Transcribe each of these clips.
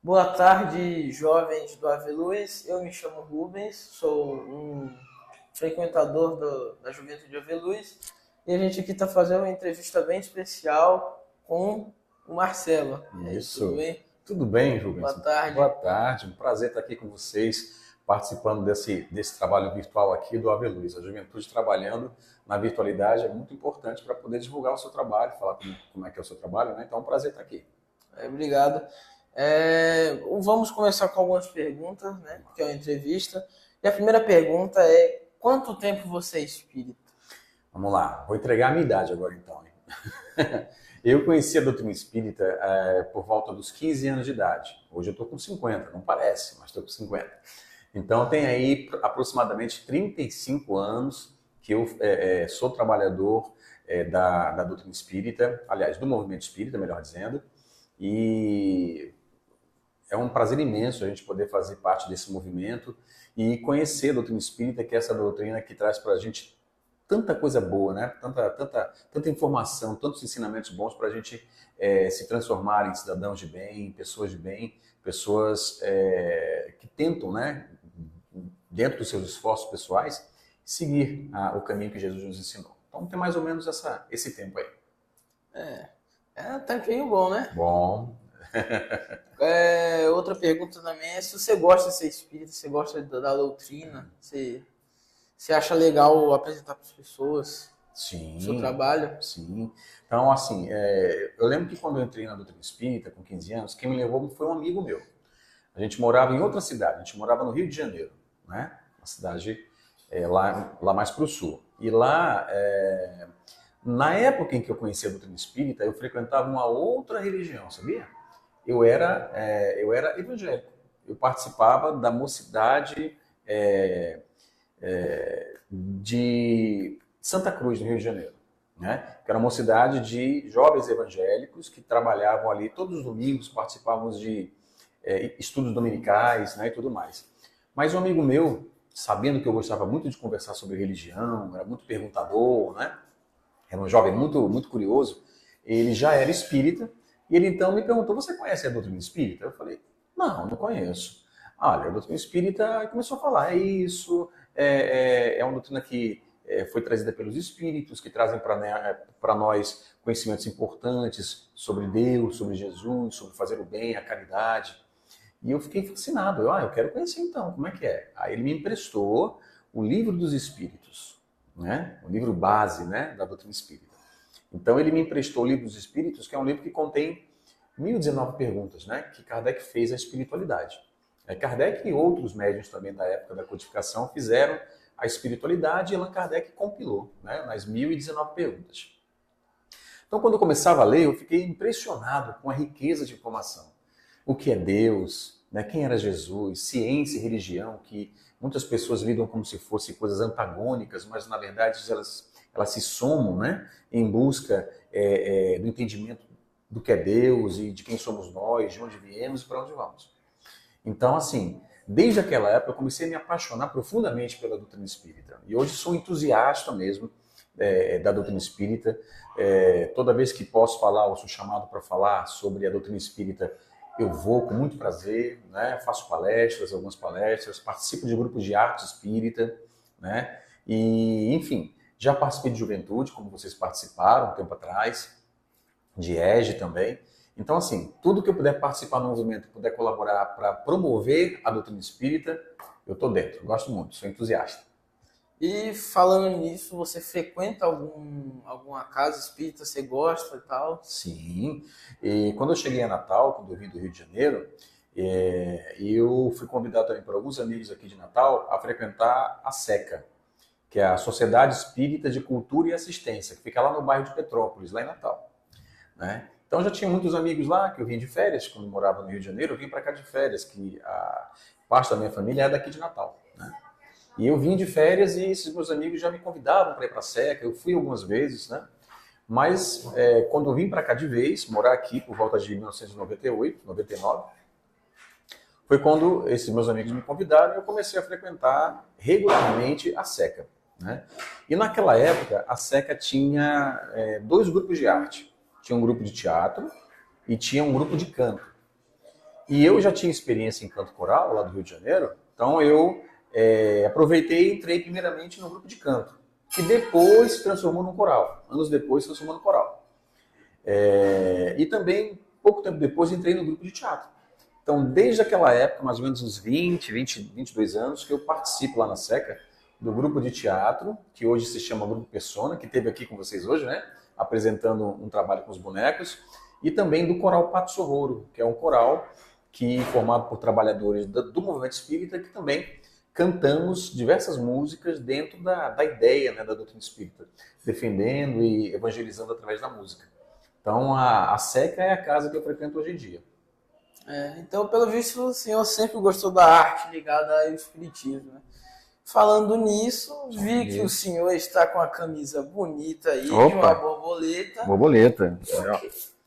Boa tarde, jovens do Aveluz. Eu me chamo Rubens, sou um frequentador da Juventude Aveluz e a gente aqui está fazendo uma entrevista bem especial com o Marcelo. E aí, tudo Isso. bem? Tudo bem, Boa Rubens? Boa tarde. tarde. Um prazer estar aqui com vocês, participando desse trabalho virtual aqui do Aveluz. A juventude trabalhando na virtualidade é muito importante para poder divulgar o seu trabalho, falar como é que é o seu trabalho, né? Então é um prazer estar aqui. Obrigado. Vamos começar com algumas perguntas, né? Porque é uma entrevista. E a primeira pergunta é: quanto tempo você é espírita? Vamos lá. Vou entregar a minha idade agora então, hein? Eu conheci a doutrina espírita por volta dos 15 anos de idade. Hoje eu estou com 50, não parece, mas estou com 50. Então tem aí aproximadamente 35 anos que eu sou trabalhador da doutrina espírita, aliás, do movimento espírita, melhor dizendo, e é um prazer imenso a gente poder fazer parte desse movimento e conhecer a doutrina espírita, que é essa doutrina que traz para a gente tanta coisa boa, né? Tanta informação, tantos ensinamentos bons para a gente se transformar em cidadãos de bem, pessoas que tentam, né, dentro dos seus esforços pessoais, seguir o caminho que Jesus nos ensinou. Então tem mais ou menos esse tempo aí. É um tempinho bom, né? Bom, Outra pergunta também é se você gosta de ser espírita, você gosta da doutrina, você acha legal apresentar para as pessoas o seu sim, trabalho. sim. Então, assim, eu lembro que quando eu entrei na doutrina espírita, com 15 anos, quem me levou foi um amigo meu. A gente morava em outra cidade, a gente morava no Rio de Janeiro, né? Uma cidade lá mais para o sul. E lá, na época em que eu conhecia a doutrina espírita, eu frequentava uma outra religião, sabia? Eu era evangélico. Eu participava da mocidade é, de Santa Cruz, no Rio de Janeiro, né? Que era uma cidade de jovens evangélicos que trabalhavam ali todos os domingos, participavam de estudos dominicais, né, e tudo mais. Mas um amigo meu, sabendo que eu gostava muito de conversar sobre religião, era muito perguntador, né? Era um jovem muito curioso, ele já era espírita, e ele então me perguntou: você conhece a doutrina espírita? Eu falei: não conheço. Olha, a doutrina espírita começou a falar, é isso, é uma doutrina que foi trazida pelos espíritos, que trazem para nós conhecimentos importantes sobre Deus, sobre Jesus, sobre fazer o bem, a caridade. E eu fiquei fascinado. Eu quero conhecer então, como é que é? Aí ele me emprestou o Livro dos Espíritos, né? O livro base, né, da doutrina espírita. Então ele me emprestou o Livro dos Espíritos, que é um livro que contém 1019 perguntas, né, que Kardec fez à espiritualidade. Kardec e outros médiuns também da época da codificação fizeram a espiritualidade e Allan Kardec compilou, né, nas 1019 perguntas. Então, quando eu começava a ler, eu fiquei impressionado com a riqueza de informação. O que é Deus, né? Quem era Jesus, ciência e religião, que muitas pessoas lidam como se fossem coisas antagônicas, mas na verdade elas se somam, né? Em busca do entendimento do que é Deus e de quem somos nós, de onde viemos e para onde vamos. Então, assim, desde aquela época eu comecei a me apaixonar profundamente pela doutrina espírita. E hoje sou entusiasta mesmo da doutrina espírita. Toda vez que posso falar, ou sou chamado para falar sobre a doutrina espírita, eu vou com muito prazer, né? Faço palestras, algumas palestras, participo de grupos de arte espírita, né? E, enfim, já participei de juventude, como vocês participaram um tempo atrás, de EGE também. Então, assim, tudo que eu puder participar no movimento, puder colaborar para promover a doutrina espírita, eu estou dentro. Gosto muito, sou entusiasta. E falando nisso, você frequenta alguma casa espírita, você gosta e tal? Sim. E quando eu cheguei a Natal, quando eu vim do Rio de Janeiro, eu fui convidado também por alguns amigos aqui de Natal a frequentar a SECA, que é a Sociedade Espírita de Cultura e Assistência, que fica lá no bairro de Petrópolis, lá em Natal, né? Então já tinha muitos amigos lá que eu vim de férias, quando eu morava no Rio de Janeiro, eu vim para cá de férias, que a parte da minha família é daqui de Natal, né? E eu vim de férias e esses meus amigos já me convidavam para ir para a SECA, eu fui algumas vezes, né? Mas quando eu vim para cá de vez, morar aqui por volta de 1998, 99, foi quando esses meus amigos me convidaram e eu comecei a frequentar regularmente a SECA, né? E naquela época, a SECA tinha dois grupos de arte. Tinha um grupo de teatro e tinha um grupo de canto. E eu já tinha experiência em canto coral, lá do Rio de Janeiro, então eu aproveitei e entrei primeiramente no grupo de canto, que depois se transformou num coral. Anos depois se transformou no coral. E também, pouco tempo depois, entrei no grupo de teatro. Então, desde aquela época, mais ou menos uns 22 anos, que eu participo lá na SECA do grupo de teatro, que hoje se chama Grupo Persona, que esteve aqui com vocês hoje, né? Apresentando um trabalho com os bonecos, e também do Coral Pato Sororo, que é um coral formado por trabalhadores do movimento espírita, que também cantamos diversas músicas dentro da ideia, né, da doutrina espírita, defendendo e evangelizando através da música. Então, a SECA é a casa que eu frequento hoje em dia. Então, pelo visto, o senhor sempre gostou da arte ligada ao espiritismo, né? Falando nisso, vi que o senhor está com a camisa bonita aí, de uma borboleta. Borboleta.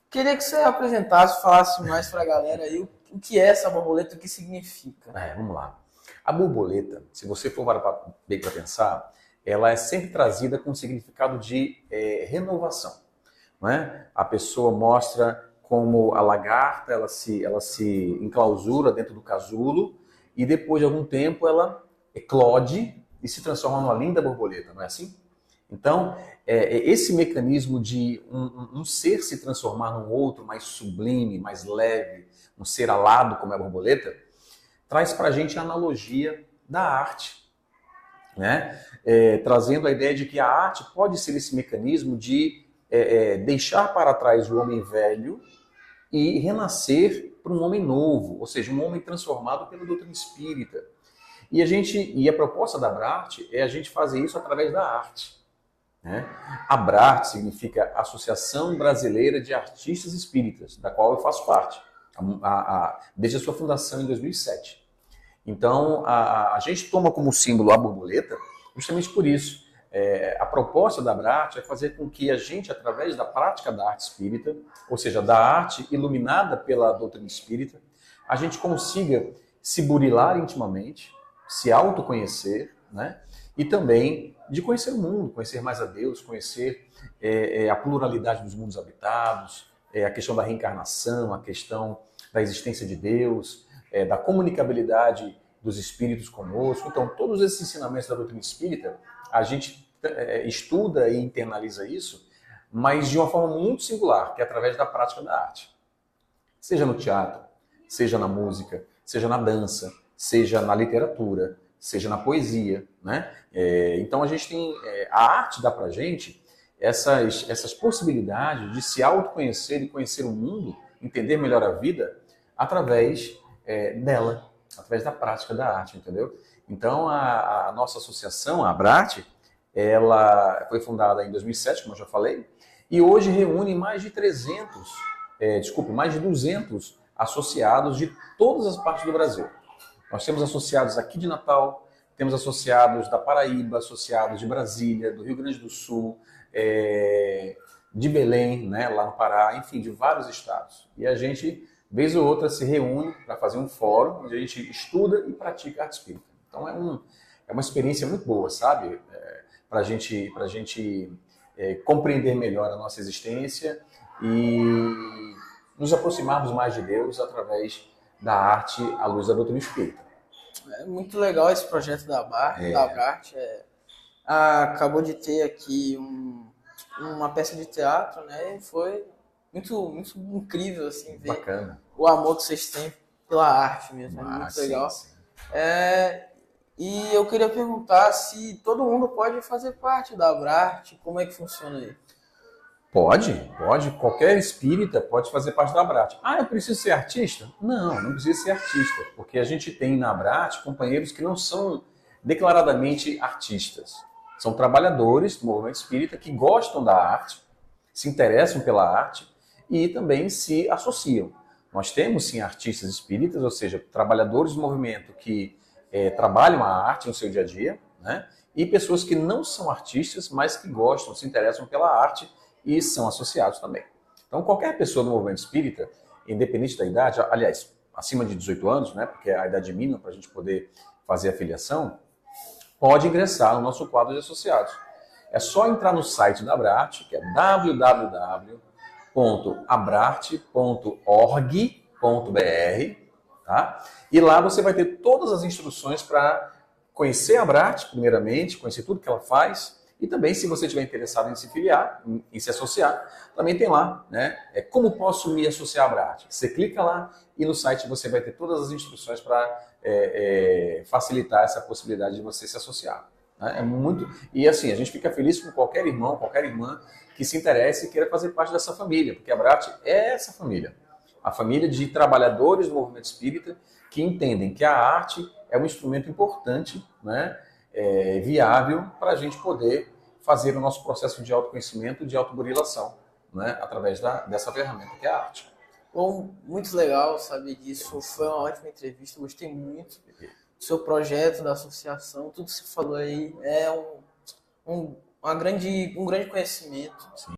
Queria que você apresentasse, falasse mais para a galera aí o que é essa borboleta, o que significa. Vamos lá. A borboleta, se você for bem para pensar, ela é sempre trazida com um significado de renovação. Não é? A pessoa mostra como a lagarta ela se enclausura dentro do casulo e depois de algum tempo ela eclode e se transforma numa linda borboleta, não é assim? Então, esse mecanismo de um ser se transformar num outro mais sublime, mais leve, um ser alado como é a borboleta, traz para a gente a analogia da arte, né? Trazendo a ideia de que a arte pode ser esse mecanismo de deixar para trás o homem velho e renascer para um homem novo, ou seja, um homem transformado pela doutrina espírita. E a proposta da Abrarte é a gente fazer isso através da arte. Né? Abrarte significa Associação Brasileira de Artistas Espíritas, da qual eu faço parte, desde a sua fundação em 2007. Então, a gente toma como símbolo a borboleta justamente por isso. A proposta da Abrarte é fazer com que a gente, através da prática da arte espírita, ou seja, da arte iluminada pela doutrina espírita, a gente consiga se burilar intimamente, se autoconhecer, né? E também de conhecer o mundo, conhecer mais a Deus, conhecer a pluralidade dos mundos habitados, a questão da reencarnação, a questão da existência de Deus, da comunicabilidade dos espíritos conosco. Então, todos esses ensinamentos da doutrina espírita, a gente estuda e internaliza isso, mas de uma forma muito singular, que é através da prática da arte. Seja no teatro, seja na música, seja na dança, seja na literatura, seja na poesia, né? Então a gente tem... a arte dá pra gente essas possibilidades de se autoconhecer e conhecer o mundo, entender melhor a vida, através dela, através da prática da arte, entendeu? Então a nossa associação, a Abrarte, ela foi fundada em 2007, como eu já falei, e hoje reúne mais de 200 associados de todas as partes do Brasil. Nós temos associados aqui de Natal, temos associados da Paraíba, associados de Brasília, do Rio Grande do Sul, de Belém, né, lá no Pará, enfim, de vários estados. E a gente, vez ou outra, se reúne para fazer um fórum onde a gente estuda e pratica arte espírita. Então é uma experiência muito boa, sabe? Para a gente compreender melhor a nossa existência e nos aproximarmos mais de Deus através da arte à luz da doutrina espírita. É muito legal esse projeto da Abrarte. Acabou de ter aqui uma peça de teatro, né? E foi muito, muito incrível assim, ver Bacana. O amor que vocês têm pela arte mesmo. É muito legal. Sim. E eu queria perguntar se todo mundo pode fazer parte da Abrarte, como é que funciona aí? Pode. Qualquer espírita pode fazer parte da Abrarte. Eu preciso ser artista? Não precisa ser artista, porque a gente tem na Abrarte companheiros que não são declaradamente artistas. São trabalhadores do movimento espírita que gostam da arte, se interessam pela arte e também se associam. Nós temos, sim, artistas espíritas, ou seja, trabalhadores do movimento que trabalham a arte no seu dia a dia, né? E pessoas que não são artistas, mas que gostam, se interessam pela arte e são associados também. Então, qualquer pessoa do movimento espírita, independente da idade, aliás, acima de 18 anos, né, porque é a idade mínima para a gente poder fazer a filiação, pode ingressar no nosso quadro de associados. É só entrar no site da Abrarte, que é www.abrarte.org.br, tá? E lá você vai ter todas as instruções para conhecer a Abrat, primeiramente, conhecer tudo que ela faz, e também, se você estiver interessado em se filiar, em se associar, também tem lá, né? Como posso me associar à Abrat? Você clica lá e no site você vai ter todas as instruções para facilitar essa possibilidade de você se associar. Né? É muito. E assim, a gente fica feliz com qualquer irmão, qualquer irmã que se interesse e queira fazer parte dessa família, porque a Abrat é essa família. A família de trabalhadores do movimento espírita que entendem que a arte é um instrumento importante, né, viável para a gente poder fazer o nosso processo de autoconhecimento, de autoburilação, né, através dessa ferramenta que é a arte. Bom, muito legal saber disso. Foi uma ótima entrevista, gostei muito do seu projeto, da associação, tudo que você falou aí é um grande conhecimento. Sim.